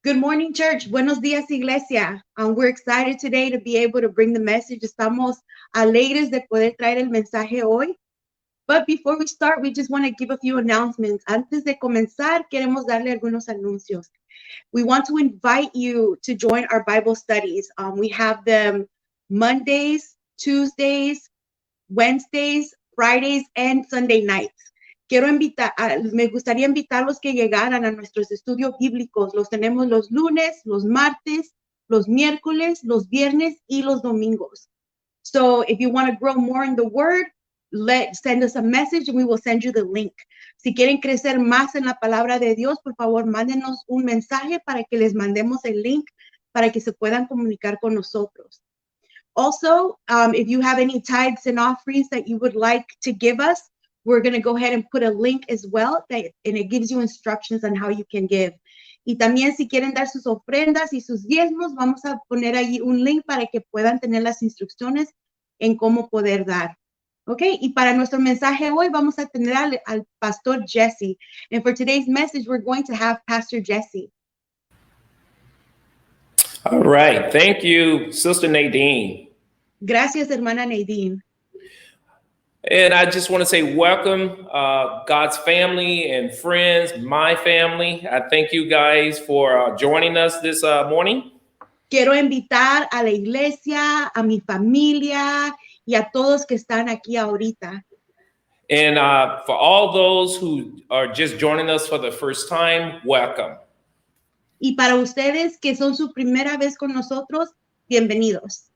Good morning, church. Buenos días, iglesia. We're excited today to be able to bring the message. Estamos alegres de poder traer el mensaje hoy. But before we start, we just want to give a few announcements. Antes de comenzar, queremos darle algunos anuncios. We want to invite you to join our Bible studies. We have them Mondays, Tuesdays, Wednesdays, Fridays, and Sunday nights. Me gustaría invitarlos que llegaran a nuestros estudios bíblicos. Los tenemos los lunes, los martes, los miércoles, los viernes y los domingos. So if you want to grow more in the word, send us a message and we will send you the link. Si quieren crecer más en la palabra de Dios, por favor, mándenos un mensaje para que les mandemos el link para que se puedan comunicar con nosotros. Also, if you have any tithes and offerings that you would like to give us, we're going to go ahead and put a link as well, and it gives you instructions on how you can give. Y también si quieren dar sus ofrendas y sus diezmos, vamos a poner ahí un link para que puedan tener las instrucciones en cómo poder dar. ¿Ok? Y para nuestro mensaje hoy vamos a tener al Pastor Jesse. And for today's message, we're going to have Pastor Jesse. All right. Thank you, Sister Nadine. Gracias, hermana Nadine. And I just want to say welcome, God's family and friends, my family. I thank you guys for joining us this morning. Quiero invitar a la iglesia, a mi familia y a todos que están aquí ahorita. And for all those who are just joining us for the first time, welcome. Y para ustedes que son su primera vez con nosotros, bienvenidos.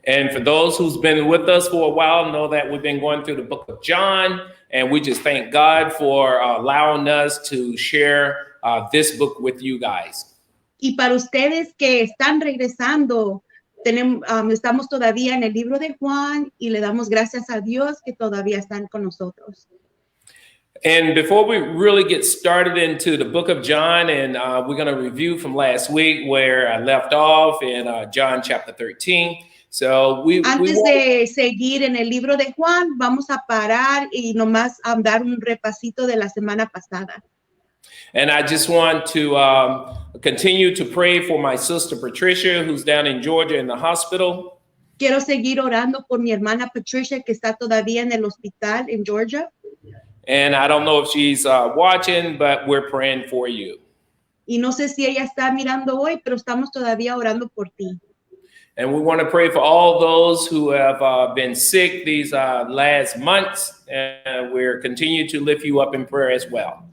And for those who's been with us for a while, know that we've been going through the book of John, and we just thank God for allowing us to share this book with you guys. Y para ustedes que están regresando, estamos todavía en el libro de Juan y le damos gracias a Dios que todavía están con nosotros. And before we really get started into the book of John, and we're going to review from last week where I left off in John chapter 13. So Antes de seguir en el libro de Juan, vamos a parar y nomás dar un repasito de la semana pasada. And I just want to continue to pray for my sister Patricia, who's down in Georgia in the hospital. Quiero seguir orando por mi hermana Patricia, que está todavía en el hospital en Georgia. And I don't know if she's watching, but we're praying for you. Y no sé si ella está mirando hoy, pero estamos todavía orando por ti. And we want to pray for all those who have been sick these last months, and we're continuing to lift you up in prayer as well.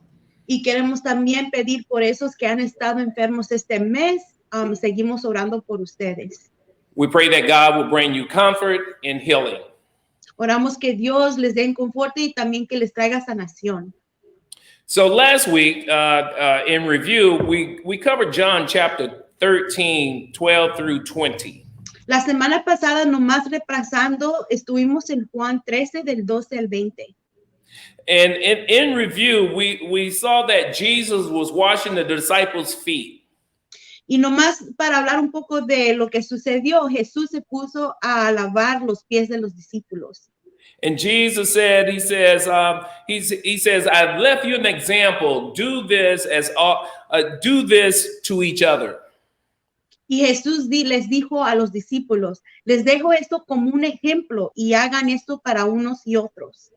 Y queremos también pedir por esos que han estado enfermos este mes. Seguimos orando por ustedes. We pray that God will bring you comfort and healing. Oramos que Dios les dé confort y también que les traiga sanación. So last week, in review, we covered John chapter 13, 12 through 20. La semana pasada, nomás repasando, estuvimos en Juan 13, del 12 al 20. And in review, we saw that Jesus was washing the disciples' feet. Y nomás para hablar un poco de lo que sucedió, Jesús se puso a lavar los pies de los discípulos. And Jesus said, he says, I've left you an example. Do this to each other. Y Jesús les dijo a los discípulos, les dejo esto como un ejemplo y hagan esto para unos y otros.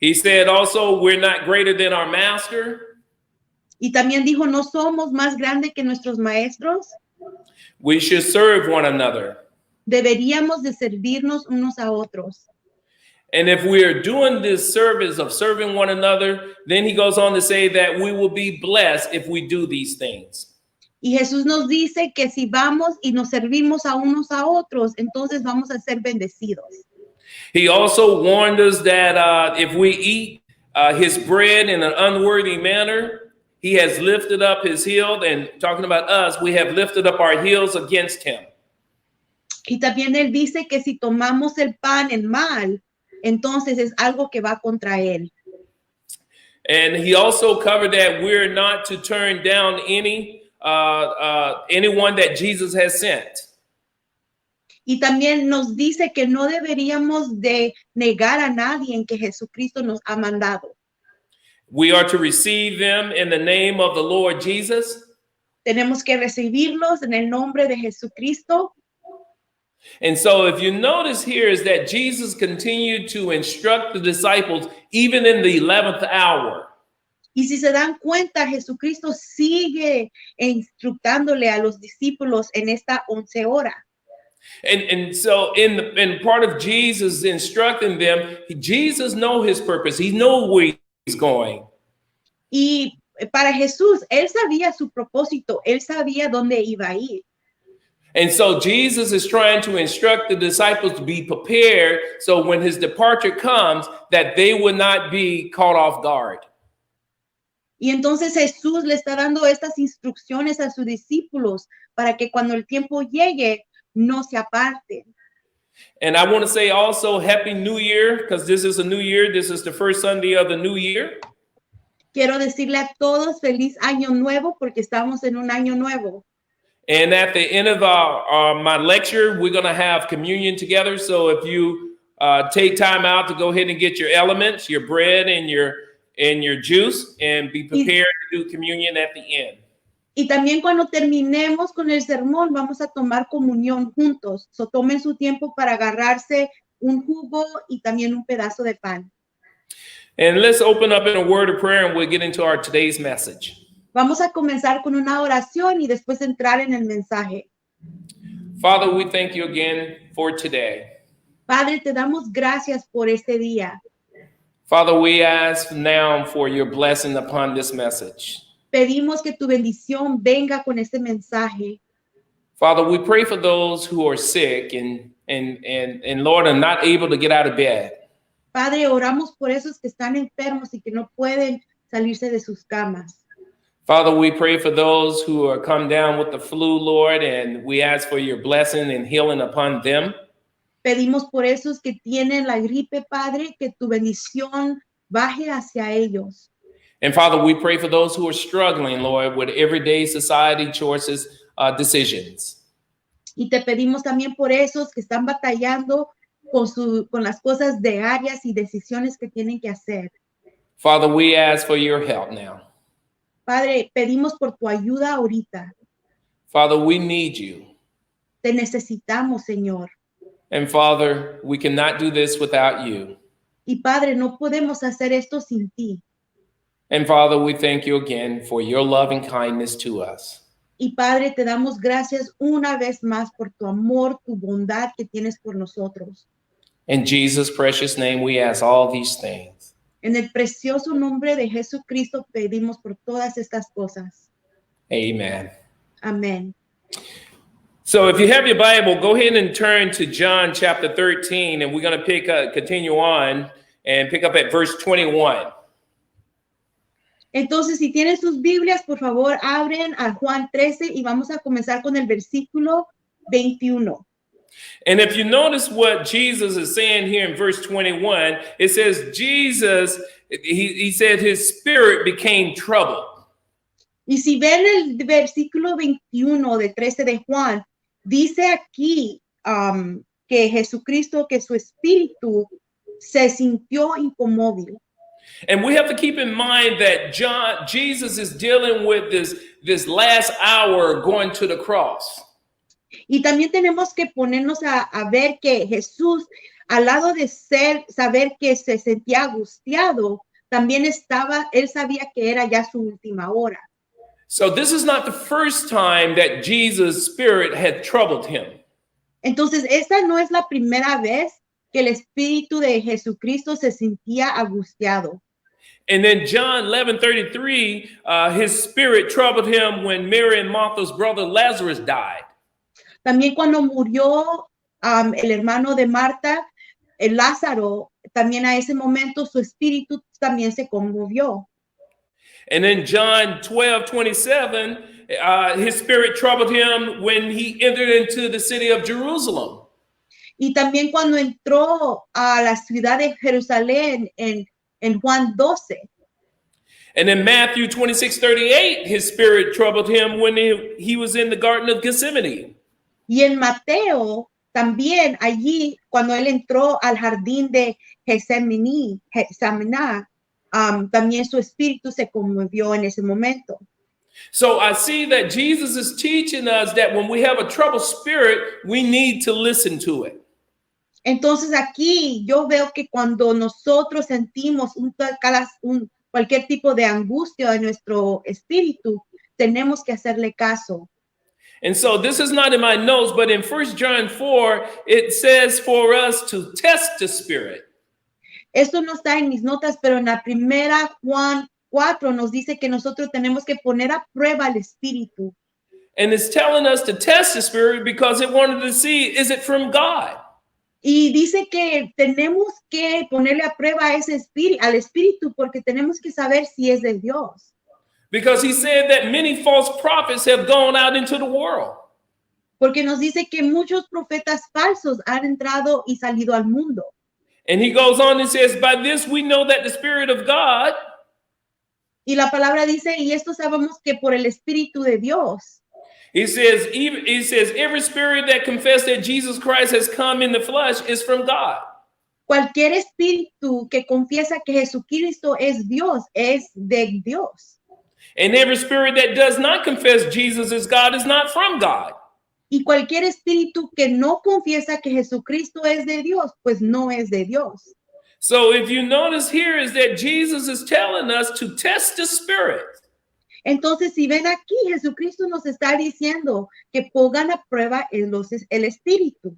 He said also, we're not greater than our master. Y también dijo, no somos más grandes que nuestros maestros. We should serve one another. Deberíamos de servirnos unos a otros. And if we are doing this service of serving one another, then he goes on to say that we will be blessed if we do these things. Y Jesús nos dice que si vamos y nos servimos a unos a otros, entonces vamos a ser bendecidos. He also warned us that if we eat his bread in an unworthy manner, he has lifted up his heel, and talking about us, we have lifted up our heels against him. Y también él dice que si tomamos el pan en mal, entonces es algo que va contra él. And he also covered that we're not to turn down anyone that Jesus has sent. Y también nos dice que no deberíamos de negar a nadie en que Jesucristo nos ha mandado. We are to receive them in the name of the Lord Jesus. Tenemos que recibirlos en el nombre de Jesucristo. And so if you notice here is that Jesus continued to instruct the disciples even in the 11th hour. Y si se dan cuenta, Jesucristo sigue instructándole a los discípulos en esta 11 hora. And so in part of Jesus instructing them, Jesus knows his purpose. He knows where he's going. Y para Jesús, él sabía su propósito, él sabía dónde iba a ir. And so Jesus is trying to instruct the disciples to be prepared so when his departure comes, that they would not be caught off guard. Y entonces Jesús le está dando estas instrucciones a sus discípulos para que cuando el tiempo llegue, no se aparten. And I want to say also Happy New Year, because this is a new year. This is the first Sunday of the new year. Quiero decirle a todos feliz año nuevo porque estamos en un año nuevo. And at the end of my lecture, we're going to have communion together. So if you take time out to go ahead and get your elements, your bread and your juice, and be prepared to do communion at the end. Y también cuando terminemos con el sermón, vamos a tomar comunión juntos. So tomen su tiempo para agarrarse un jugo y también un pedazo de pan. And let's open up in a word of prayer and we'll get into our today's message. Vamos a comenzar con una oración y después entrar en el mensaje. Father, we thank you again for today. Padre, te damos gracias por este día. Father, we ask now for your blessing upon this message. Pedimos que tu bendición venga con este mensaje. Father, we pray for those who are sick and Lord, are not able to get out of bed. Padre, oramos por esos que están enfermos y que no pueden salirse de sus camas. Father, we pray for those who are come down with the flu, Lord, and we ask for your blessing and healing upon them. Pedimos por esos que tienen la gripe, Padre, que tu bendición baje hacia ellos. And Father, we pray for those who are struggling, Lord, with everyday society choices, decisions. Y te pedimos también por esos que están batallando con las cosas diarias y decisiones que tienen que hacer. Father, we ask for your help now. Padre, pedimos por tu ayuda ahorita. Father, we need you. Te necesitamos, Señor. And Father, we cannot do this without you. Y Padre, no podemos hacer esto sin ti. And Father, we thank you again for your loving kindness to us. Y Padre, te damos gracias una vez más por tu amor, tu bondad que tienes por nosotros. In Jesus' precious name, we ask all these things. En el precioso nombre de Jesucristo pedimos por todas estas cosas. Amen. Amén. So if you have your Bible, go ahead and turn to John chapter 13, and we're going to continue on and pick up at verse 21. Entonces, si tienen sus Biblias, por favor, abren a Juan 13 y vamos a comenzar con el versículo 21. And if you notice what Jesus is saying here in verse 21, it says Jesus, he said his spirit became troubled. Y si ven el versículo 21 de 13 de Juan, dice aquí que Jesucristo, que su espíritu se sintió incomóvil. And we have to keep in mind that Jesus is dealing with this last hour going to the cross. Y también tenemos que ponernos a ver que Jesús, al lado de saber que se sentía angustiado, también él sabía que era ya su última hora. So this is not the first time that Jesus' spirit had troubled him. Entonces, esta no es la primera vez que el espíritu de Jesucristo se sentía angustiado. And then John 11:33, his spirit troubled him when Mary and Martha's brother Lazarus died. También cuando murió el hermano de Marta, el Lázaro, también a ese momento su espíritu también se conmovió. And then John 12:27, his spirit troubled him when he entered into the city of Jerusalem. Y también cuando entró a la ciudad de Jerusalén en Juan 12. And in Matthew 26:38, his spirit troubled him when he was in the Garden of Gethsemane. Y en Mateo, también allí, cuando él entró al jardín de Getsemaní, también su espíritu se conmovió en ese momento. So I see that Jesus is teaching us that when we have a troubled spirit, we need to listen to it. Entonces aquí yo veo que cuando nosotros sentimos cualquier tipo de angustia en nuestro espíritu, tenemos que hacerle caso. And so this is not in my notes, but in 1 John 4, it says for us to test the spirit. Esto no está en mis notas, pero en la primera Juan 4 nos dice que nosotros tenemos que poner a prueba el espíritu. And it's telling us to test the spirit because it wanted to see, is it from God? Y dice que tenemos que ponerle a prueba a ese al espíritu porque tenemos que saber si es de Dios. Because he said that many false prophets have gone out into the world. Porque nos dice que muchos profetas falsos han entrado y salido al mundo. And he goes on and says, by this we know that the Spirit of God. Y la palabra dice, y esto sabemos que por el Espíritu de Dios. He says, every spirit that confesses that Jesus Christ has come in the flesh is from God. Cualquier espíritu que confiesa que Jesucristo es Dios, es de Dios. And every spirit that does not confess Jesus is God is not from God. Y cualquier espíritu que no confiesa que Jesucristo es de Dios, pues no es de Dios. So if you notice here is that Jesus is telling us to test the spirit. Entonces, si ven aquí, Jesucristo nos está diciendo que pongan a prueba el espíritu.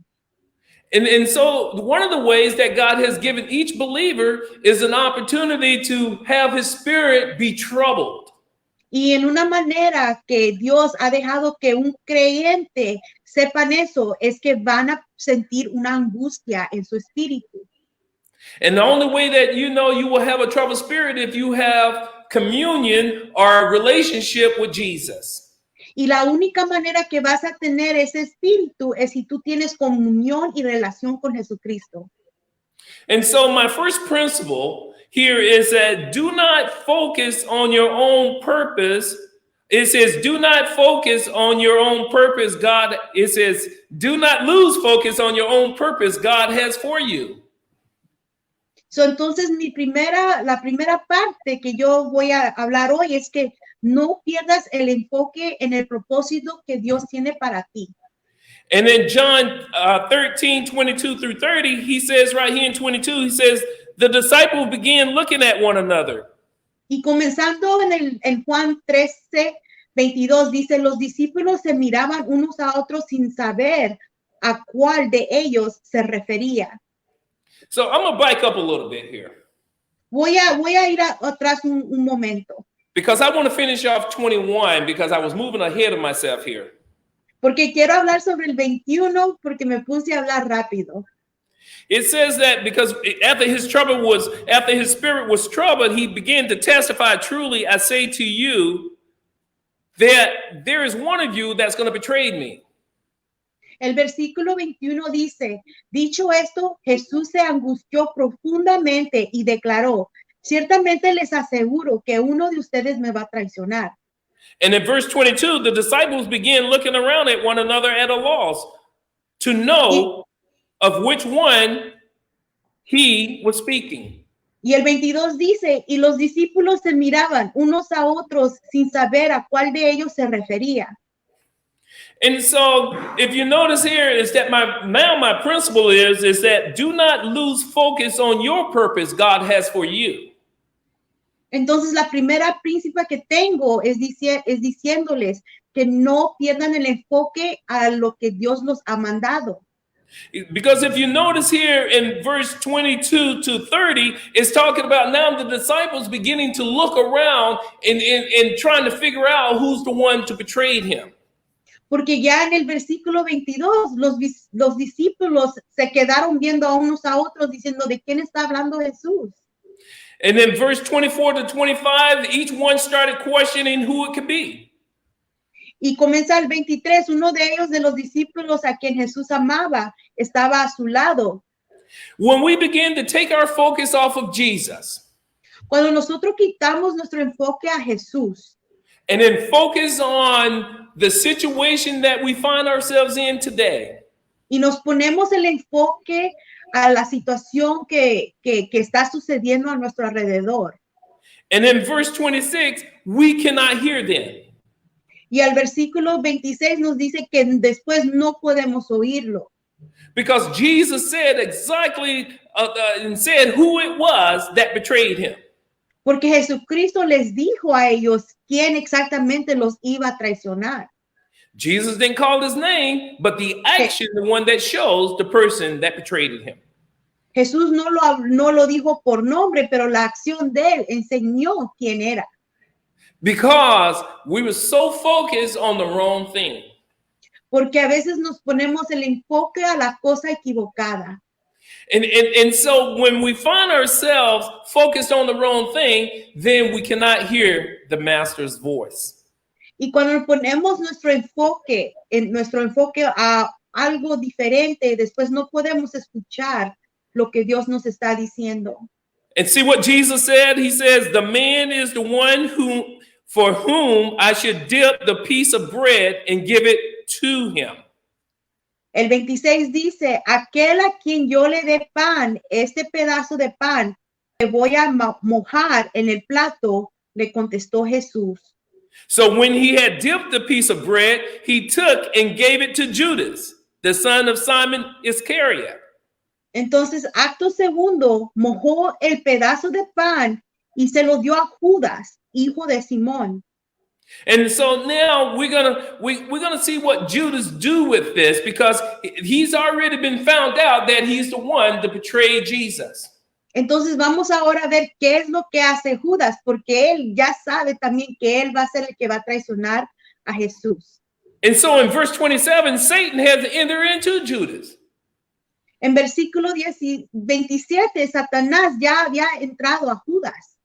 And so one of the ways that God has given each believer is an opportunity to have his spirit be troubled. Y en una manera que Dios ha dejado que un creyente sepan eso, es que van a sentir una angustia en su espíritu. And the only way that you know you will have a troubled spirit if you have communion or a relationship with Jesus. Y la única manera que vas a tener ese espíritu es si tú tienes comunión y relación con Jesucristo. And so my first principle here is that do not focus on your own purpose. It says, do not focus on your own purpose. It says, do not lose focus on your own purpose God has for you. So, entonces, la primera parte que yo voy a hablar hoy es que no pierdas el enfoque en el propósito que Dios tiene para ti. And in John 13, 22 through 30, he says right here in 22, he says, the disciples began looking at one another. Y comenzando en Juan 13, 22, dice, los discípulos se miraban unos a otros sin saber a cuál de ellos se refería. So I'm going to back up a little bit here. Voy a ir atrás un momento. Because I want to finish off 21 because I was moving ahead of myself here. Porque quiero hablar sobre el 21 porque me puse a hablar rápido. It says that because after his spirit was troubled, he began to testify, truly, I say to you, that there is one of you that's going to betray me. El versículo 21 dice, dicho esto, Jesús se angustió profundamente y declaró, ciertamente les aseguro que uno de ustedes me va a traicionar. And in verse 22, the disciples began looking around at one another at a loss to know of which one he was speaking. Y el 22 dice, y los discípulos se miraban unos a otros sin saber a cuál de ellos se refería. And so if you notice here is that my principle is that do not lose focus on your purpose God has for you. Entonces la primera principio que tengo es diciéndoles que no pierdan el enfoque a lo que Dios los ha mandado. Because if you notice here in verse 22 to 30, it's talking about now the disciples beginning to look around and trying to figure out who's the one to betray him. Porque ya en el versículo 22, los discípulos se quedaron viendo a unos a otros diciendo, ¿de quién está hablando Jesús? And then verse 24 to 25, each one started questioning who it could be. Y comienza el 23, uno de ellos de los discípulos a quien Jesús amaba estaba a su lado. When we begin to take our focus off of Jesus, cuando nosotros quitamos nuestro enfoque a Jesús, and then focus on the situation that we find ourselves in today, y nos ponemos el enfoque a la situación que está sucediendo a nuestro alrededor. And in verse 26, we cannot hear them. Y al versículo 26 nos dice que después no podemos oírlo. Because Jesus said exactly and said who it was that betrayed him. Porque Jesucristo les dijo a ellos quién exactamente los iba a traicionar. Jesus didn't call his name, but the action, the one that shows the person that betrayed him. Jesús no lo dijo por nombre, pero la acción de él enseñó quién era. Because we were so focused on the wrong thing. Porque a veces nos ponemos el enfoque a la cosa equivocada. And so when we find ourselves focused on the wrong thing, then we cannot hear the master's voice. Y cuando ponemos nuestro enfoque a algo diferente, después no podemos escuchar lo que Dios nos está diciendo. And see what Jesus said? He says, the man is the one for whom I should dip the piece of bread and give it to him. El 26 dice, aquel a quien yo le dé pan, este pedazo de pan que voy a mojar en el plato, le contestó Jesús. So when he had dipped the piece of bread, he took and gave it to Judas, the son of Simon Iscariot. Entonces, acto segundo, mojó el pedazo de pan y se lo dio a Judas, hijo de Simón. And so now we're gonna see what Judas do with this, because he's already been found out that he's the one to betray Jesus. Entonces vamos ahora a ver qué es lo que hace Judas, porque él ya sabe también que él va a ser el que va a traicionar a Jesús. And so in verse 27, Satan had to enter into Judas. En versículo 27, Satanás ya había entrado a Judas.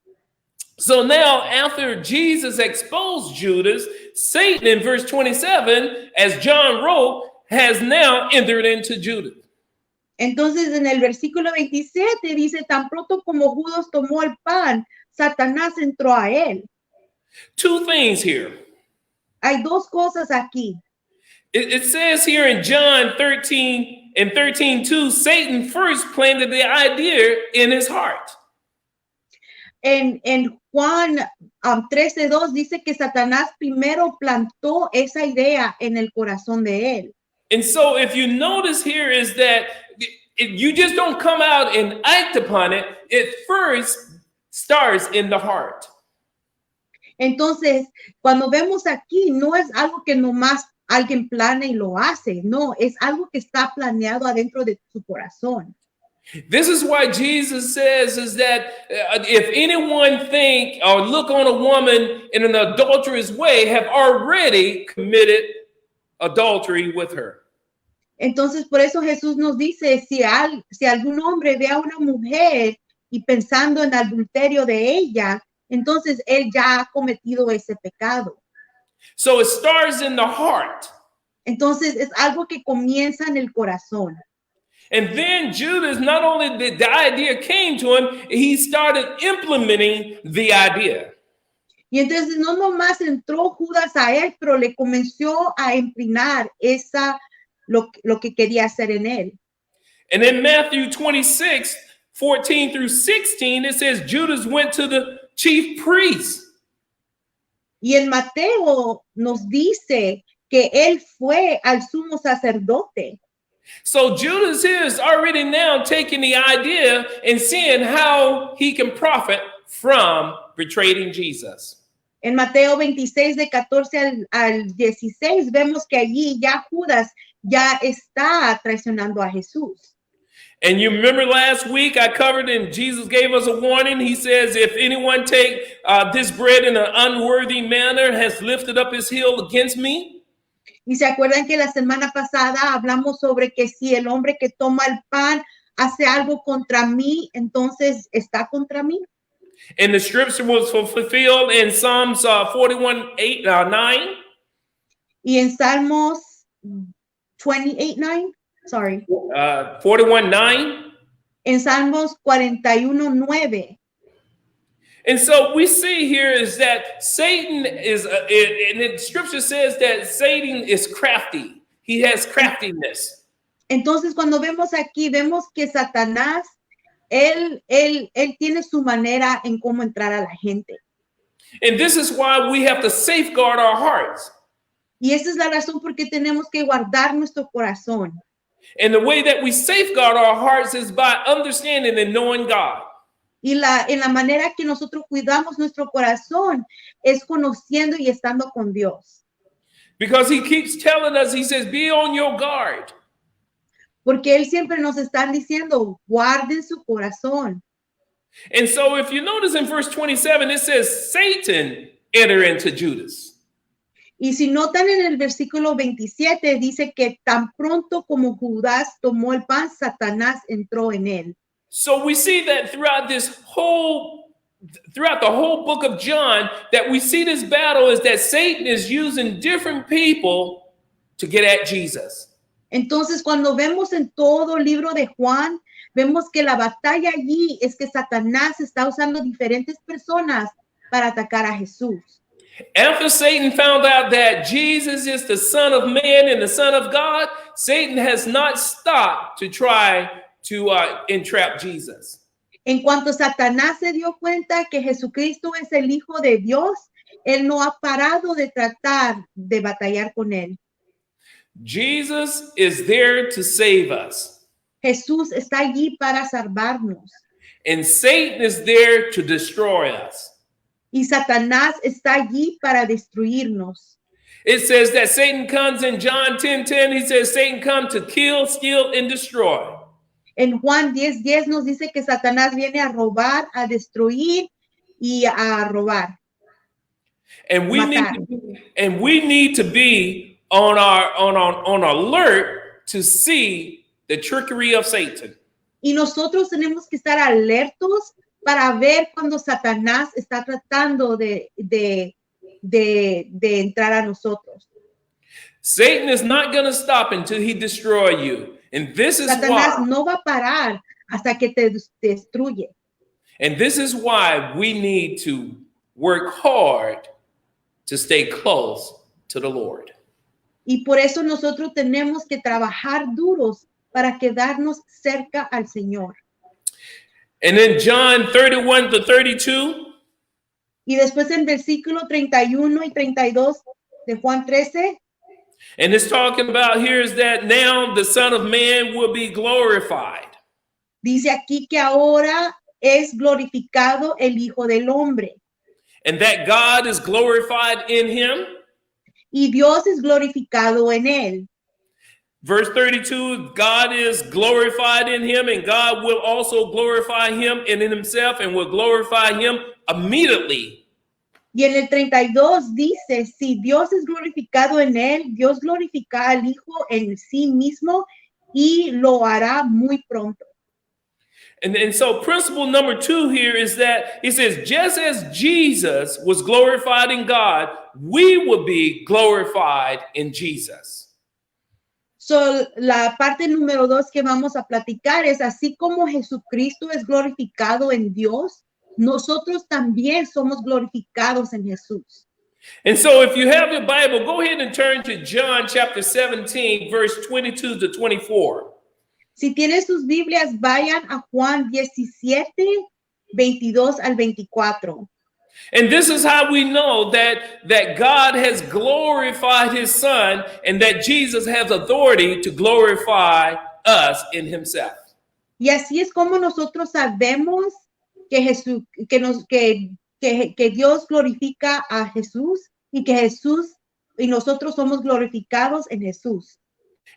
So now, after Jesus exposed Judas, Satan in verse 27, as John wrote, has now entered into Judas. Entonces, en el versículo 27 dice, tan pronto como Judas tomó el pan, Satanás entró a él. Two things here. Hay dos cosas aquí. It says here in John 13 and 13:2, Satan first planted the idea in his heart. En Juan 13:2 dice que Satanás primero plantó esa idea en el corazón de él. And so if you notice here is that you just don't come out and act upon it. It first starts in the heart. Entonces, cuando vemos aquí, no es algo que nomás alguien planea y lo hace. No, es algo que está planeado adentro de su corazón. This is why Jesus says is that if anyone think or look on a woman in an adulterous way, have already committed adultery with her. Entonces, por eso Jesús nos dice, si algún hombre ve a una mujer y pensando en adulterio de ella, entonces él ya ha cometido ese pecado. So it starts in the heart. Entonces, es algo que comienza en el corazón. And then Judas, not only did the idea came to him, he started implementing the idea. Y entonces no nomás entró Judas a él, pero le comenzó a emplear lo que quería hacer en él. And in Matthew 26, 14 through 16, it says Judas went to the chief priest. Y en Mateo nos dice que él fue al sumo sacerdote. So Judas is already now taking the idea and seeing how he can profit from betraying Jesus. En Mateo 26, de 14 al 16, vemos que allí ya Judas ya está traicionando a Jesús. And you remember last week I covered and Jesus gave us a warning. He says, if anyone take this bread in an unworthy manner, has lifted up his heel against me. Y se acuerdan que la semana pasada hablamos sobre que si el hombre que toma el pan hace algo contra mí, entonces está contra mí. And the scripture was fulfilled in Psalms 41:9. Y en Salmos 28:9, sorry. 41:9. En Salmos 41:9. And so we see here is that Satan is, and the scripture says that Satan is crafty. He has craftiness. Entonces, cuando vemos aquí, vemos que Satanás, él tiene su manera en cómo entrar a la gente. And this is why we have to safeguard our hearts. Y esa es la razón por qué tenemos que guardar nuestro corazón. And the way that we safeguard our hearts is by understanding and knowing God. Y en la manera que nosotros cuidamos nuestro corazón es conociendo y estando con Dios. Because he keeps telling us, he says, be on your guard. Porque Él siempre nos está diciendo, guarden su corazón. And so if you notice in verse 27, it says, Satan entered into Judas. Y si notan en el versículo 27, dice que tan pronto como Judas tomó el pan, Satanás entró en él. So we see that throughout the whole book of John, that we see this battle is that Satan is using different people to get at Jesus. Entonces, cuando vemos en todo el libro de Juan, vemos que la batalla allí es que Satanás está usando diferentes personas para atacar a Jesús. After Satan found out that Jesus is the Son of Man and the Son of God, Satan has not stopped to try to entrap Jesus. En cuanto Satanás se dio cuenta que Jesucristo es el Hijo de Dios, él no ha parado de tratar de batallar con él. Jesus is there to save us. Jesús está allí para salvarnos. And Satan is there to destroy us. Y Satanás está allí para destruirnos. It says that Satan comes in John 10:10. He says Satan comes to kill, steal, and destroy. En Juan 10:10 nos dice que Satanás viene a robar, a destruir y a robar. And we need to be on alert to see the trickery of Satan. Y nosotros tenemos que estar alertos para ver cuando Satanás está tratando de entrar a nosotros. Satan is not going to stop until he destroy you. And this is Satanás why, no va a parar hasta que te destruye. and this is why we need to work hard to stay close to the Lord. Y por eso nosotros tenemos que trabajar duros para quedarnos cerca al Señor. And then John 31 to 32. Y después en versículo 31 y 32 de Juan 13, And it's talking about here is that now the Son of Man will be glorified. dice aquí que ahora es glorificado el Hijo del Hombre. And that God is glorified in him. Y Dios es glorificado en él. Verse 32, God is glorified in him, and God will also glorify him in himself and will glorify him immediately. Y en el 32 dice, si Dios es glorificado en él, Dios glorifica al Hijo en sí mismo y lo hará muy pronto. And so principle number 2 here is that it says, just as Jesus was glorified in God, we will be glorified in Jesus. So, la parte número 2 que vamos a platicar es así como Jesucristo es glorificado en Dios, nosotros también somos glorificados en Jesús. And so if you have your Bible, go ahead and turn to John chapter 17, verse 22 to 24. Si tienen sus Biblias, vayan a Juan 17, 22 al 24. And this is how we know that God has glorified his Son and that Jesus has authority to glorify us in himself. Y así es como nosotros sabemos que Dios glorifica a Jesús y que Jesús y nosotros somos glorificados en Jesús.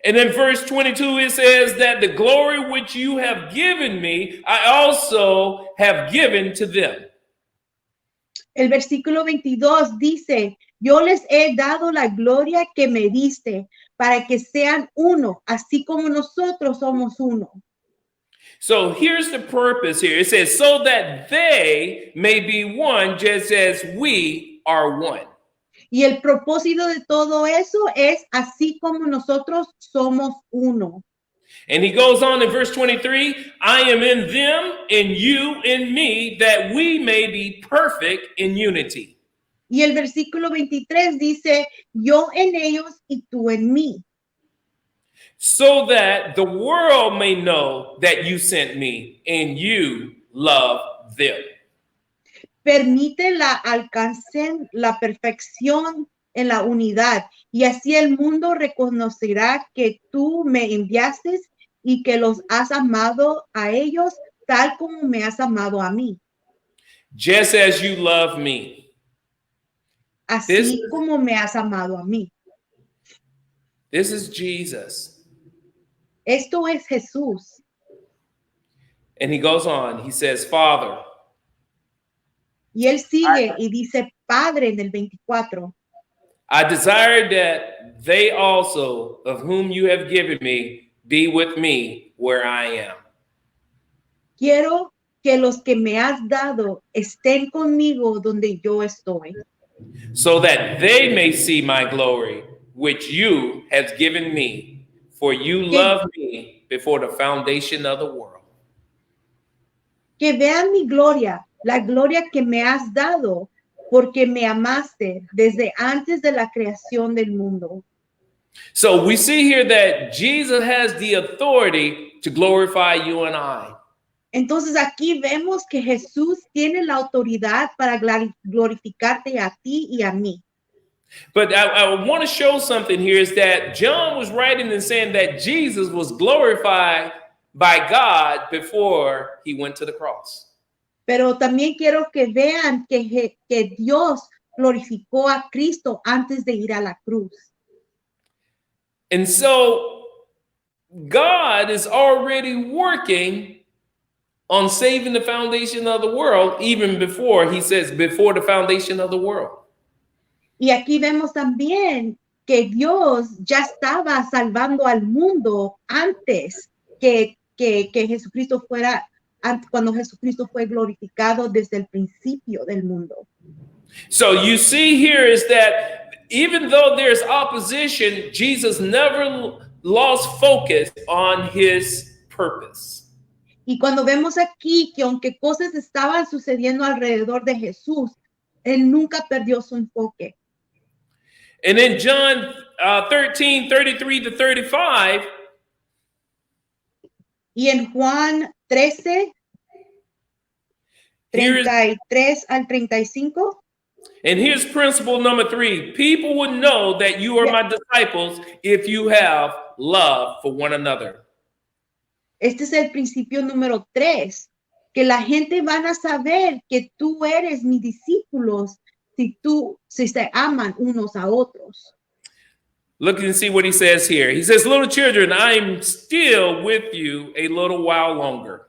And in verse 22, it says that the glory which you have given me, I also have given to them. El versículo 22 dice, yo les he dado la gloria que me diste para que sean uno, así como nosotros somos uno. So here's the purpose here. It says, so that they may be one just as we are one. Y el propósito de todo eso es así como nosotros somos uno. And he goes on in verse 23, I am in them and you in me, that we may be perfect in unity. Y el versículo 23 dice, yo en ellos y tú en mí. So that the world may know that you sent me and you love them. Permite la alcancen la perfección en la unidad, y así el mundo reconocerá que tú me enviaste y que los has amado a ellos tal como me has amado a mí, just as you love me. This, así como me has amado a mí. this is Jesus. Esto es Jesús. And he goes on, he says, Father, Y él sigue y dice, Padre, en el 24, I desire that they also, of whom you have given me, be with me where I am. quiero que los que me has dado estén conmigo donde yo estoy, So that they may see my glory, which you have given me, for you Que- loved me before the foundation of the world. que vean mi gloria, la gloria que me has dado, porque me amaste desde antes de la creación del mundo. So we see here that Jesus has the authority to glorify you and I. Entonces aquí vemos que Jesús tiene la autoridad para glorificarte a ti y a mí. But I want to show something here is that John was writing and saying that Jesus was glorified by God before he went to the cross. Pero también quiero que vean que Dios glorificó a Cristo antes de ir a la cruz. And so God is already working on saving the foundation of the world, even before he says, before the foundation of the world. Y aquí vemos también que Dios ya estaba salvando al mundo antes que Jesucristo fuera, cuando Jesucristo fue glorificado desde el principio del mundo. So you see here is that even though there's opposition, Jesus never lost focus on his purpose. Y cuando vemos aquí que aunque cosas estaban sucediendo alrededor de Jesús, él nunca perdió su enfoque. And in John 13, 33 to 35, Y en Juan 13, here's, 33 al 35, and here's principle number 3. People would know that you are my disciples if you have love for one another. este es el principio número 3, que la gente van a saber que tú eres mis discípulos si se aman unos a otros. Look and see what he says here. He says, little children, I'm still with you a little while longer.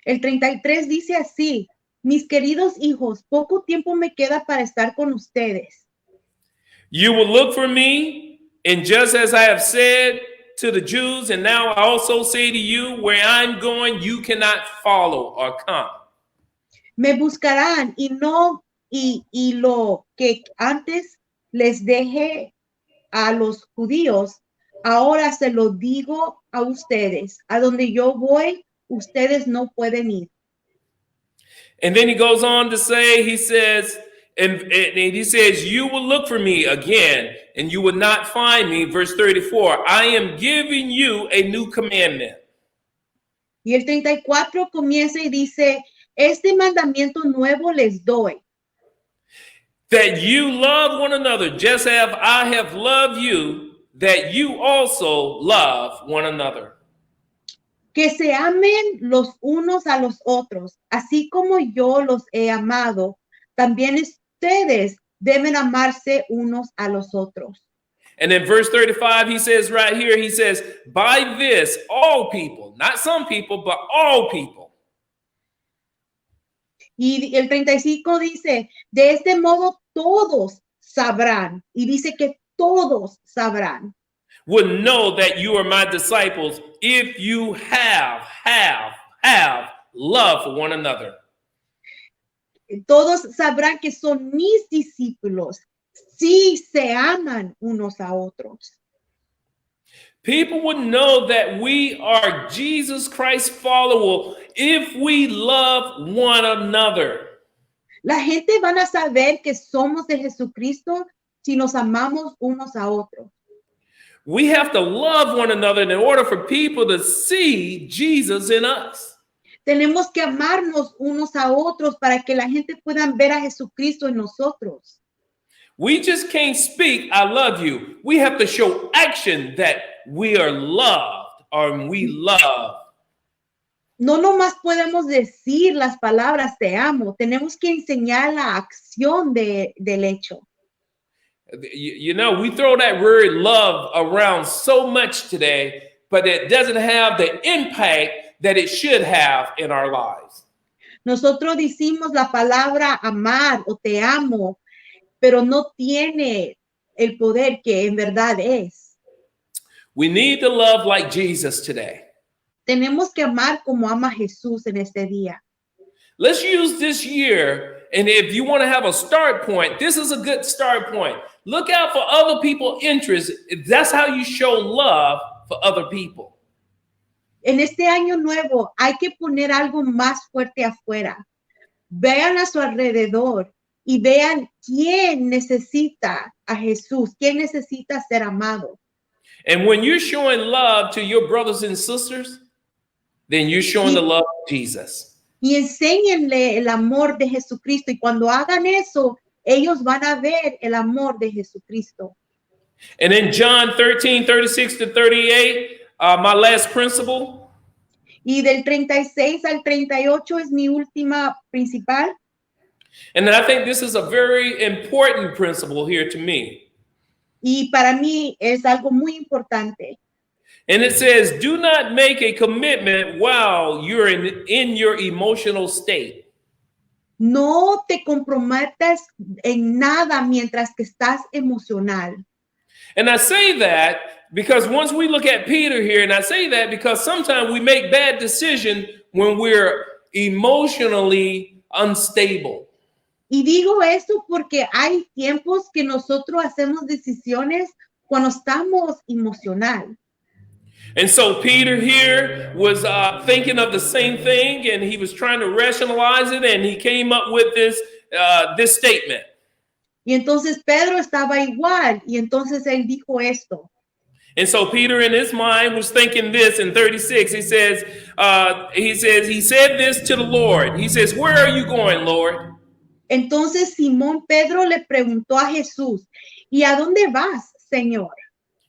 El 33 dice así, mis queridos hijos, poco tiempo me queda para estar con ustedes. You will look for me, and just as I have said to the Jews, and now I also say to you, where I'm going, you cannot follow or come. Me buscarán y lo que antes les dejé a los judíos, ahora se lo digo a ustedes. A donde yo voy, ustedes no pueden ir. And then he goes on to say, he says, and he says, you will look for me again, and you will not find me. Verse 34, I am giving you a new commandment. Y el 34 comienza y dice, este mandamiento nuevo les doy, that you love one another, just as I have loved you, that you also love one another. que se amen los unos a los otros, así como yo los he amado, también ustedes deben amarse unos a los otros. And in verse 35, he says right here, he says, by this, all people, not some people, but all people. Y el 35 dice, de este modo todos sabrán, y dice que todos sabrán, would know that you are my disciples if you have love for one another. todos sabrán que son mis discípulos si se aman unos a otros. People would know that we are Jesus Christ followers if we love one another. La gente van a saber que somos de Jesucristo si nos amamos unos a otros. We have to love one another in order for people to see Jesus in us. Tenemos que amarnos unos a otros para que la gente pueda ver a Jesucristo en nosotros. We just can't speak, I love you. We have to show action that we are loved or we love. No nomás podemos decir las palabras te amo, tenemos que enseñar la acción del hecho. You know, we throw that word love around so much today, but it doesn't have the impact that it should have in our lives. Nosotros decimos la palabra amar o te amo, pero no tiene el poder que en verdad es. We need to love like Jesus today. Tenemos que amar como ama Jesús en este día. Let's use this year, and if you want to have a start point, this is a good start point. Look out for other people's interests. That's how you show love for other people. En este año nuevo hay que poner algo más fuerte afuera. Vean a su alrededor y vean quién necesita a Jesús, quién necesita ser amado. And when you're showing love to your brothers and sisters, then you're showing the love of Jesus. Y enséñenle el amor de Jesucristo. Y cuando hagan eso, ellos van a ver el amor de Jesucristo. And in John 13, 36 to 38, my last principle. Y del 36 al 38 es mi última principal. And I think this is a very important principle here to me. Y para mí es algo muy importante. And it says, do not make a commitment while you're in your emotional state. No te comprometas en nada mientras que estás emocional. And I say that because once we look at Peter here, and I say that because sometimes we make bad decisions when we're emotionally unstable. Y digo esto porque hay tiempos que nosotros hacemos decisiones cuando estamos emocional. And so Peter here was thinking of the same thing, and he was trying to rationalize it, and he came up with this statement. Y entonces Pedro estaba igual, y entonces él dijo esto. And so Peter in his mind was thinking this in 36. He said this to the Lord. He says, where are you going, Lord? Entonces Simón Pedro le preguntó a Jesús, ¿y a dónde vas, Señor?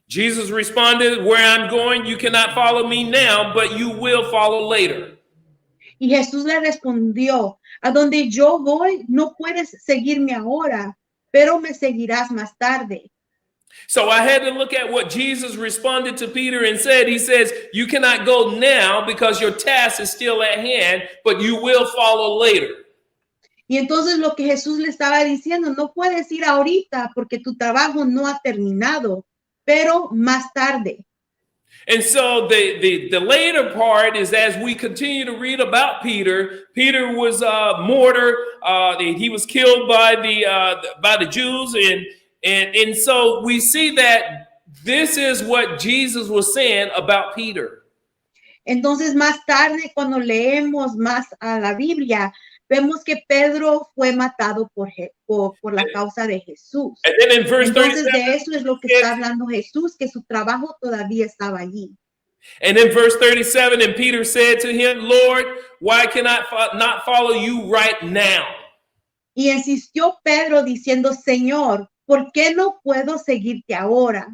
Jesus responded, where I'm going, you cannot follow me now, but you will follow later. Y Jesús le respondió, a donde yo voy, no puedes seguirme ahora, pero me seguirás más tarde. So I had to look at what Jesus responded to Peter and said. He says, you cannot go now because your task is still at hand, but you will follow later. Y entonces lo que Jesús le estaba diciendo, no puedes ir ahorita porque tu trabajo no ha terminado, pero más tarde. And so the later part is, as we continue to read about Peter, Peter was martyred. He was killed by the Jews, and so we see that this is what Jesus was saying about Peter. Entonces más tarde, cuando leemos más a la Biblia, vemos que Pedro fue matado por la causa de Jesús. And then in verse Entonces 37, de eso es lo que está hablando Jesús, que su trabajo todavía estaba allí. and in verse 37, and Peter said to him, Lord, why can I not follow you right now? Y insistió Pedro diciendo, Señor, ¿por qué no puedo seguirte ahora?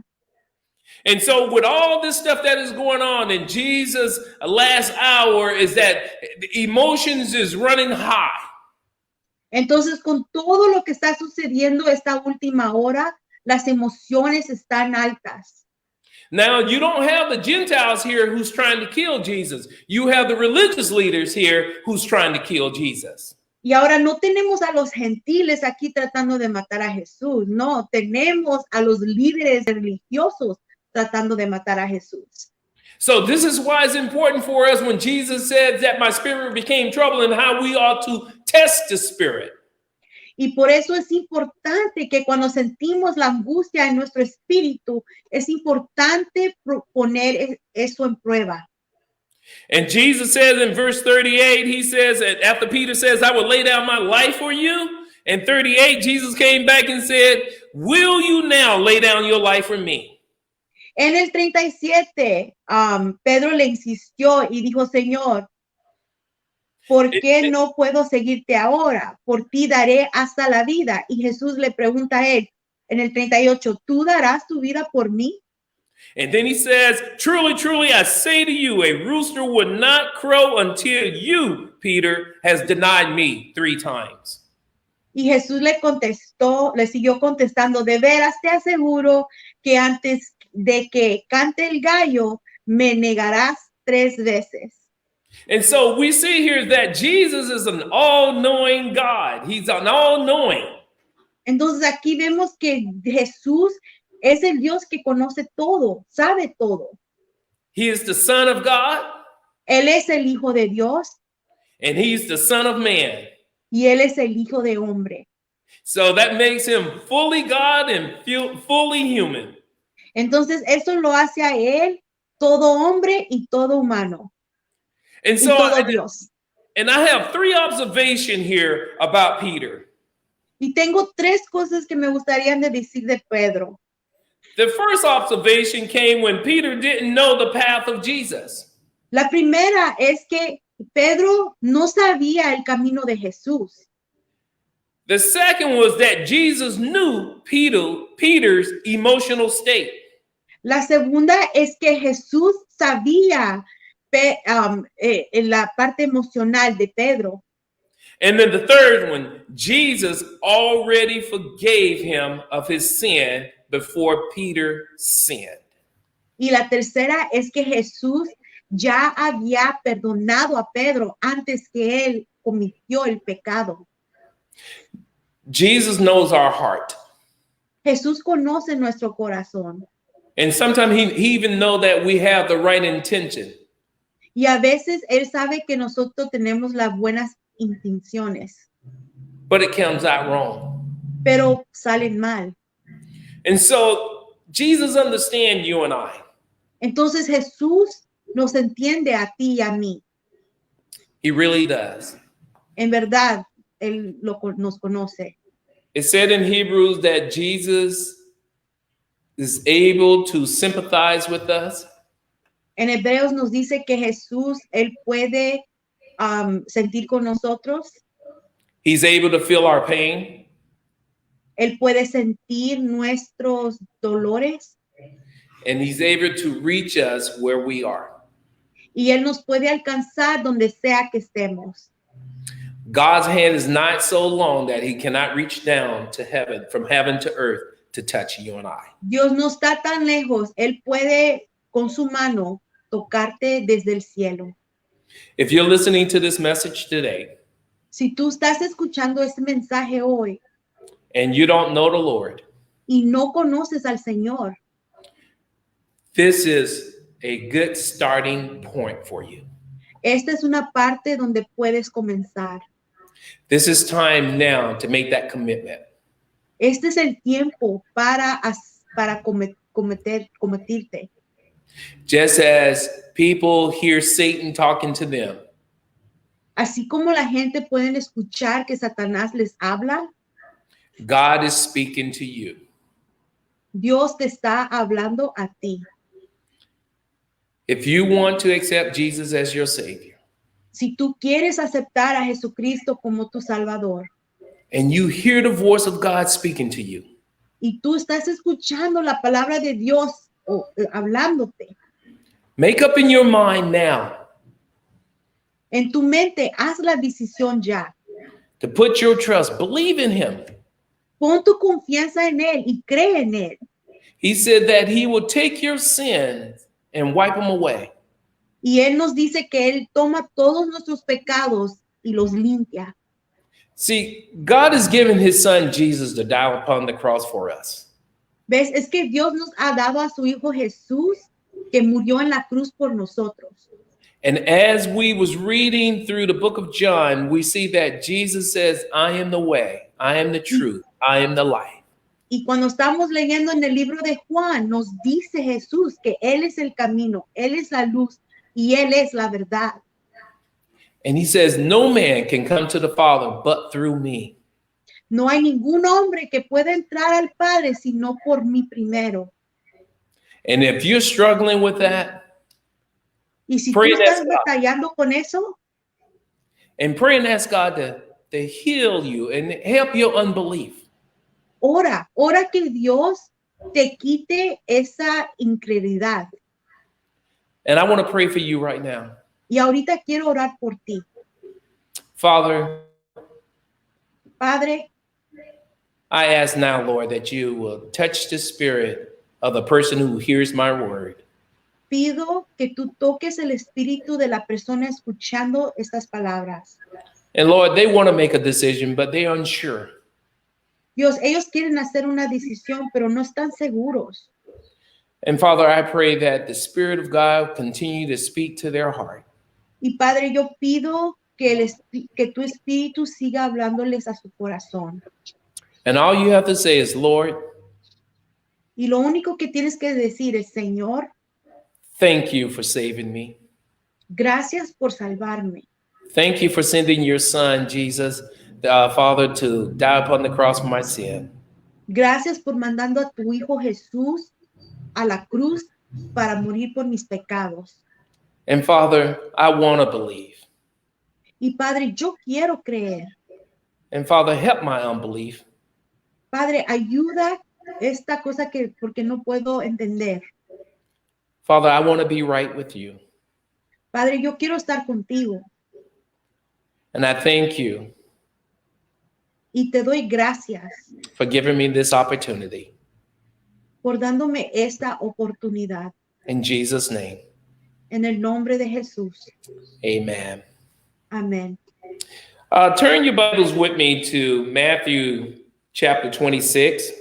And so with all this stuff that is going on in Jesus' last hour is that the emotions is running high. Entonces, con todo lo que está sucediendo esta última hora, las emociones están altas. Now, you don't have the Gentiles here who's trying to kill Jesus. You have the religious leaders here who's trying to kill Jesus. Y ahora no tenemos a los gentiles aquí tratando de matar a Jesús. No, tenemos a los líderes religiosos tratando de matar a Jesús. So this is why it's important for us when Jesus said that my spirit became troubled, and how we ought to test the spirit. Y por eso es importante que cuando sentimos la angustia en nuestro espíritu, es importante poner eso en prueba. And Jesus says in verse 38, he says, after Peter says, I will lay down my life for you. In 38, Jesus came back and said, will you now lay down your life for me? En el 37, Pedro le insistió y dijo, Señor, ¿por qué no puedo seguirte ahora? Por ti daré hasta la vida. Y Jesús le pregunta a él, En el 38, ¿tú darás tu vida por mí? And then he says, truly, truly, I say to you, a rooster would not crow until you, Peter, has denied me 3 times. Y Jesús le contestó, le siguió contestando, de veras te aseguro que antes de que cante el gallo, me negarás 3 veces. And so we see here that Jesus is an all-knowing God. He's an all-knowing. Entonces aquí vemos que Jesús es el Dios que conoce todo, sabe todo. He is the Son of God, Él es el Hijo de Dios and he's the Son of Man. y Él es el Hijo de hombre. So that makes him fully God and fully human. Entonces eso lo hace a Él todo hombre y todo humano And y so todo Dios. and I have 3 observations here about Peter. Y tengo 3 cosas que me gustaría de decir de Pedro. The first observation came when Peter didn't know the path of Jesus. La primera es que Pedro no sabía el camino de Jesús. The second was that Jesus knew Peter's emotional state. La segunda es que Jesús sabía en la parte emocional de Pedro. And then the third one, Jesus already forgave him of his sin before Peter sinned. Y la tercera es que Jesús ya había perdonado a Pedro antes que él cometió el pecado. Jesus knows our heart. Jesús conoce nuestro corazón. And sometimes he even know that we have the right intention. Y a veces él sabe que nosotros tenemos las buenas intenciones, But it comes out wrong. pero salen mal. And so Jesus understands you and I. Entonces Jesús nos entiende a ti y a mí. He really does. En verdad, él nos conoce. It said in Hebrews that Jesus is able to sympathize with us. En Hebreos nos dice que Jesús, él puede sentir con nosotros. He's able to feel our pain. Él puede sentir nuestros dolores And he's able to reach us where we are. y él nos puede alcanzar donde sea que estemos. God's hand is not so long that he cannot reach down to heaven, from heaven to earth, to touch you and I. Dios no está tan lejos, él puede con su mano tocarte desde el cielo. If you're listening to this message today Si tú estás escuchando este mensaje hoy and you don't know the Lord, y no conoces al Señor, this is a good starting point for you. esta es una parte donde puedes comenzar. This is time now to make that commitment. Este es el tiempo para cometirte. Just as people hear Satan talking to them, Así como la gente puede escuchar que Satanás les habla, God is speaking to you. Dios te está hablando a ti. If you want to accept Jesus as your Savior, Si tú quieres aceptar a Jesucristo como tu Salvador and you hear the voice of God speaking to you, y tú estás escuchando la palabra de Dios hablándote, make up in your mind now en tu mente haz la decisión ya. to put your trust, believe in him. Pon tu confianza en Él y cree en Él. He said that he will take your sins and wipe them away. Y Él nos dice que Él toma todos nuestros pecados y los limpia. See, God has given his son Jesus to die upon the cross for us. ¿Ves? Es que Dios nos ha dado a su Hijo Jesús que murió en la cruz por nosotros. And as we was reading through the book of John, we see that Jesus says, I am the way, I am the truth, I am the life. Y cuando estamos leyendo en el libro de Juan, nos dice Jesús que Él es el camino, Él es la luz y Él es la verdad. And he says, no man can come to the Father but through me. No hay ningún hombre que pueda entrar al Padre sino por mí primero. And if you're struggling with that, Y si tú Pray estás that God. batallando con eso, and pray and ask God to heal you and help your unbelief. ora que Dios te quite esa incredulidad. And I want to pray for you right now. Y ahorita quiero orar por ti. Father, Padre, I ask now, Lord, that you will touch the spirit of the person who hears my word. pido que tú toques el espíritu de la persona escuchando estas palabras. And Lord, they want to make a decision, but they're unsure. Dios, ellos quieren hacer una decisión, pero no están seguros. And Father, I pray that the Spirit of God continue to speak to their heart. Y Padre, yo pido que tu espíritu siga hablándoles a su corazón. And all you have to say is, Lord, Y lo único que tienes que decir es, Señor, thank you for saving me. gracias por salvarme. Thank you for sending your son, Jesus, Father, to die upon the cross for my sin. Gracias por mandando a tu Hijo Jesús a la cruz para morir por mis pecados. And Father, I want to believe. Y Padre, yo quiero creer. And Father, help my unbelief. Padre, ayuda esta cosa porque no puedo entender. Father, I want to be right with you. Padre, yo quiero estar contigo. And I thank you Y te doy gracias for giving me this opportunity. por dándome esta oportunidad. In Jesus' name, En el nombre de Jesús. amen. Amén. Turn your Bibles with me to Matthew chapter 26.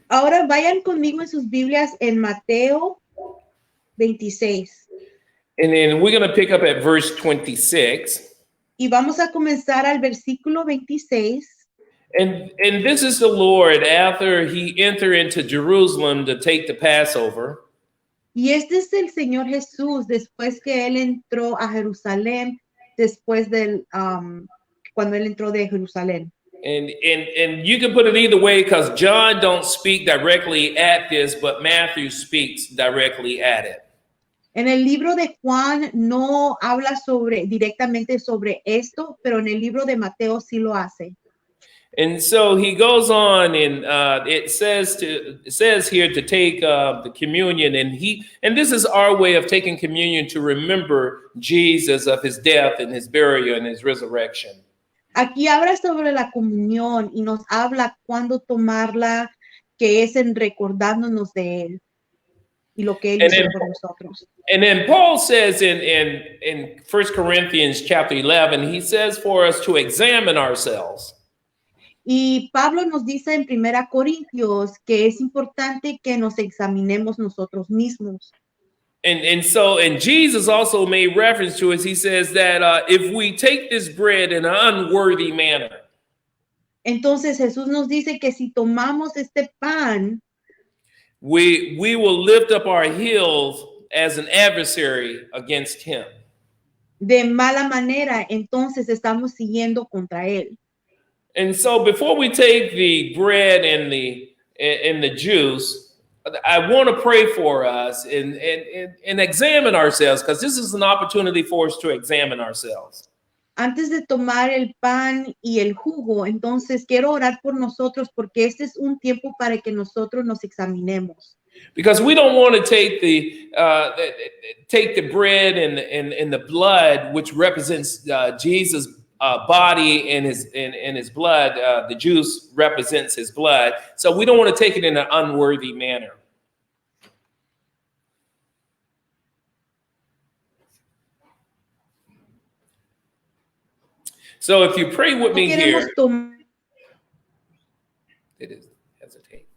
Ahora vayan conmigo en sus Biblias en Mateo 26. And then we're going to pick up at verse 26. Y vamos a comenzar al versículo 26. And this is the Lord after he entered into Jerusalem to take the Passover. Y este es el Señor Jesús después que él entró a Jerusalén, después del cuando él entró de Jerusalén. And you can put it either way because John don't speak directly at this, but Matthew speaks directly at it. En el libro de Juan no habla directamente sobre esto, pero en el libro de Mateo sí lo hace. And so he goes on, and it says here to take the communion, and this is our way of taking communion to remember Jesus, of his death and his burial and his resurrection. Aquí habla sobre la comunión y nos habla cuándo tomarla, que es en recordándonos de él y lo que él hizo por nosotros. And then Paul says in 1 Corinthians chapter 11, he says for us to examine ourselves. Y Pablo nos dice en 1 Corintios que es importante que nos examinemos nosotros mismos. And Jesus also made reference to it. He says that if we take this bread in an unworthy manner. Entonces Jesús nos dice que si tomamos este pan, we will lift up our heels as an adversary against him. De mala manera, entonces estamos siguiendo contra él. And so before we take the bread and the juice, I want to pray for us and examine ourselves, because this is an opportunity for us to examine ourselves. Antes de tomar el pan y el jugo, entonces quiero orar por nosotros porque este es un tiempo para que nosotros nos examinemos. Because we don't want to take the bread and the blood, which represents Jesus' body and his blood. The juice represents his blood, so we don't want to take it in an unworthy manner. So if you pray with me here, it is hesitate.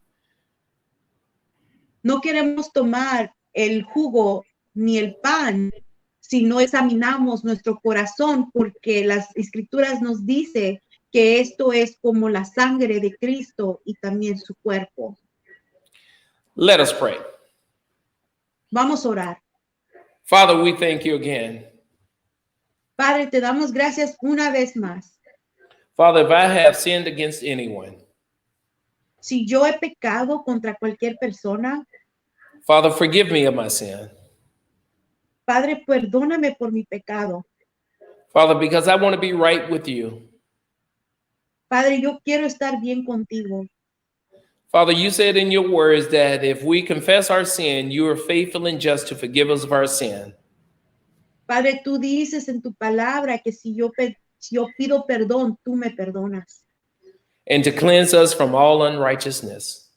No queremos tomar el jugo ni el pan si no examinamos nuestro corazón, porque las escrituras nos dice que esto es como la sangre de Cristo y también su cuerpo. Let us pray. Vamos a orar. Father, we thank you again. Padre, te damos gracias una vez más. Father, if I have sinned against anyone, Si yo he pecado contra cualquier persona, Father, forgive me of my sin. Padre, perdóname por mi pecado. Father, because I want to be right with you. Padre, yo quiero estar bien contigo. Father, you said in your words that if we confess our sin, you are faithful and just to forgive us of our sin. Padre, tú dices en tu palabra que si yo pido perdón, tú me perdonas. And to cleanse us from all unrighteousness.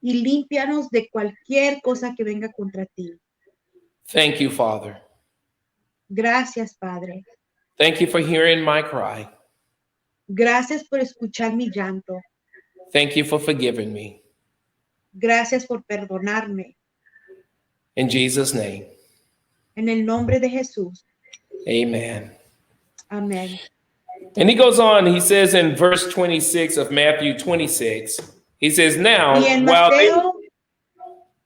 Y límpianos de cualquier cosa que venga contra ti. Thank you, Father. Gracias, Padre. Thank you for hearing my cry. Gracias por escuchar mi llanto. Thank you for forgiving me. Gracias por perdonarme. In Jesus' name, En el nombre de Jesús. amen. Amén. And he goes on, he says in verse 26 of Matthew 26, he says, now, Y en while they, Mateo,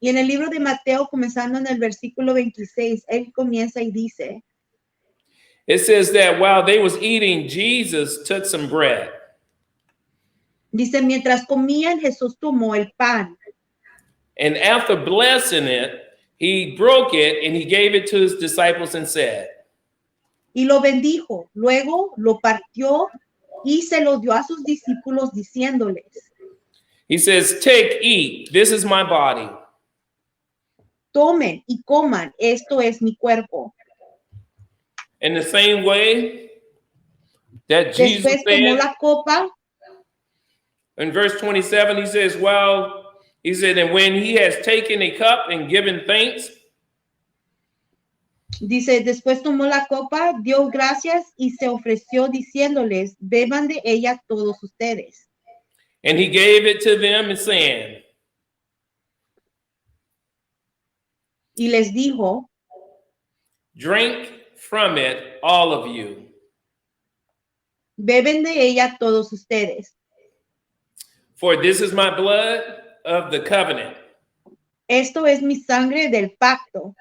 y en el libro de Mateo, comenzando en el versículo 26, él comienza y dice, it says that while they was eating, Jesus took some bread. dice, mientras comían, Jesús tomó el pan And after blessing it, he broke it and he gave it to his disciples and said, y lo bendijo. Luego lo partió y se lo dio a sus discípulos diciéndoles, he says, take, eat, this is my body. tomen y coman, esto es mi cuerpo. In the same way that Jesus Después tomó said, la copa. in verse 27, he says, well, he said, and when he has taken a cup and given thanks, Dice, después tomó la copa, dio gracias y se ofreció diciéndoles, beban de ella todos ustedes. and he gave it to them and saying, Y les dijo, drink from it, all of you. beben de ella todos ustedes. For this is my blood of the covenant, Esto es mi sangre del pacto,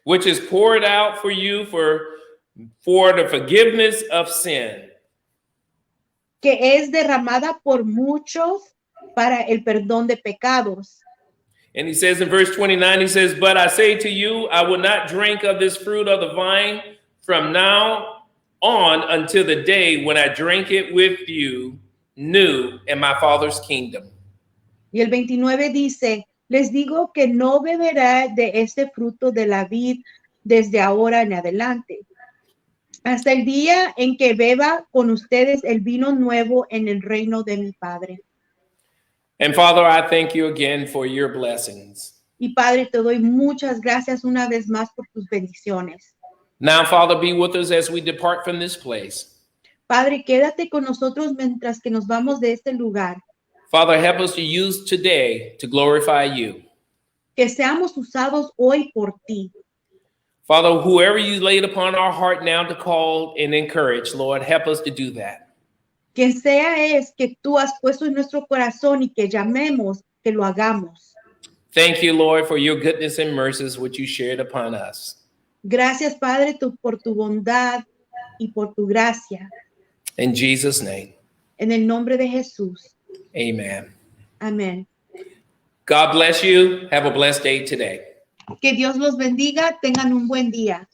which is poured out for you for the forgiveness of sin. que es derramada por muchos para el perdón de pecados. And he says in verse 29, he says, but I say to you, I will not drink of this fruit of the vine from now on until the day when I drink it with you new in my Father's kingdom. Y el 29 dice, les digo que no beberá de este fruto de la vid desde ahora en adelante, hasta el día en que beba con ustedes el vino nuevo en el reino de mi Padre. And Father, I thank you again for your blessings. Y Padre, te doy muchas gracias una vez más por tus bendiciones. Now, Father, be with us as we depart from this place. Padre, quédate con nosotros mientras que nos vamos de este lugar. Father, help us to use today to glorify you. Que seamos usados hoy por ti. Father, whoever you laid upon our heart now to call and encourage, Lord, help us to do that. Quien sea es que tú has puesto en nuestro corazón y que llamemos, que lo hagamos. Thank you, Lord, for your goodness and mercies which you shared upon us. Gracias, Padre, por tu bondad y por tu gracia. In Jesus' name, En el nombre de Jesús. amen. Amén. God bless you. Have a blessed day today. Que Dios los bendiga. Tengan un buen día.